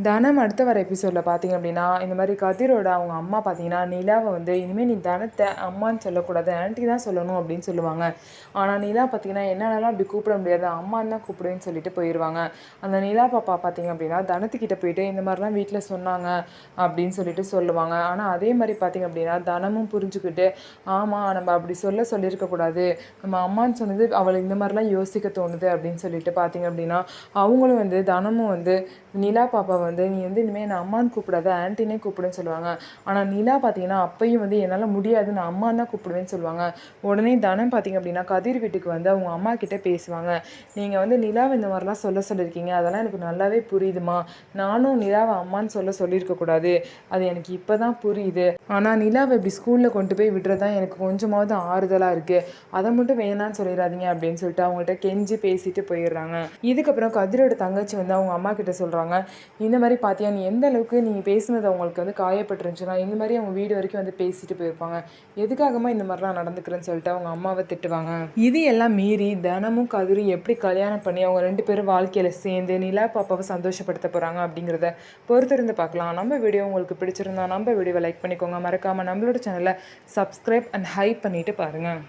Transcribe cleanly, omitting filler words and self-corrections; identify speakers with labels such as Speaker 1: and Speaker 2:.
Speaker 1: தனம் அடுத்த வர எபிசோடில் பார்த்தீங்க அப்படின்னா, இந்த மாதிரி கதிரோட அவங்க அம்மா பார்த்தீங்கன்னா, நிலாவை வந்து இனிமேல் நீ தனத்தை அம்மான்னு சொல்லக்கூடாது, ஆன்ட்டி தான் சொல்லணும் அப்படின்னு சொல்லுவாங்க. ஆனால் நிலா பார்த்தீங்கன்னா, என்னாலலாம் அப்படி கூப்பிட முடியாது, அம்மான்னு தான் கூப்பிடுவேன்னு சொல்லிட்டு போயிடுவாங்க. அந்த நிலா பாப்பா பார்த்தீங்க அப்படின்னா, தனத்துக்கிட்ட போயிட்டு இந்த மாதிரிலாம் வீட்டில் சொன்னாங்க அப்படின்னு சொல்லிட்டு சொல்லுவாங்க. ஆனால் அதே மாதிரி பார்த்தீங்க அப்படின்னா, தனமும் புரிஞ்சுக்கிட்டு, ஆமாம் நம்ம அப்படி சொல்லியிருக்கக்கூடாது, நம்ம அம்மான்னு சொன்னது அவளை இந்த மாதிரிலாம் யோசிக்க தோணுது அப்படின்னு சொல்லிட்டு பார்த்தீங்க அப்படின்னா, அவங்களும் வந்து தனமும் வந்து நிலா பாப்பா வந்து நீ வந்து இனிமேல் நான் அம்மான்னு கூப்பிடாத ஆன்ட்டினே கூப்பிடுன்னு சொல்லுவாங்க. ஆனால் நிலா பார்த்தீங்கன்னா அப்பையும் வந்து என்னால் முடியாது, நான் அம்மான்னு தான் கூப்பிடுவேன்னு சொல்லுவாங்க. உடனே தனம் பார்த்தீங்க அப்படின்னா கதிர் வீட்டுக்கு வந்து அவங்க அம்மா கிட்டே பேசுவாங்க. நீங்கள் வந்து நிலாவை இந்த மாதிரிலாம் சொல்லியிருக்கீங்க, அதெல்லாம் எனக்கு நல்லாவே புரியுதுமா, நானும் நிலாவை அம்மான்னு சொல்லியிருக்கக்கூடாது, அது எனக்கு இப்போ தான் புரியுது. ஆனால் நிலாவை இப்படி ஸ்கூலில் கொண்டு போய் விடுறது தான் எனக்கு கொஞ்சமாவது ஆறுதலாக இருக்குது, அதை மட்டும் வேணான்னு சொல்லிடாதீங்க அப்படின்னு சொல்லிட்டு அவங்கள்ட்ட கெஞ்சி பேசிட்டு போயிடுறாங்க. இதுக்கப்புறம் கதிரோட தங்கச்சி வந்து அவங்க அம்மா கிட்ட சொல்கிறாங்க, இந்த மாதிரி பார்த்தியா நீ எந்த அளவுக்கு நீங்கள் பேசுனது அவங்களுக்கு வந்து காயப்பட்டுருந்துச்சுன்னா இந்த மாதிரி அவங்க வீடு வரைக்கும் வந்து பேசிட்டு போயிருப்பாங்க, எதுக்காகமா இந்த மாதிரிலாம் நடந்துக்கிறேன்னு சொல்லிட்டு அவங்க அம்மாவை திட்டுவாங்க. இது எல்லாம் மீறி தனமும் கதிரும் எப்படி கல்யாணம் பண்ணி அவங்க 2 பேரும் வாழ்க்கையில் சேர்ந்து நிலா பாப்பாவை சந்தோஷப்படுத்த போகிறாங்க அப்படிங்கிறத பொறுத்திருந்து பார்க்கலாம். நம்ம வீடியோ உங்களுக்கு பிடிச்சிருந்தா நம்ம வீடியோவை லைக் பண்ணிக்கோங்க, மறக்காமல் நம்மளோட சேனலை சப்ஸ்கிரைப் அண்ட் ஹைப் பண்ணிவிட்டு பாருங்கள்.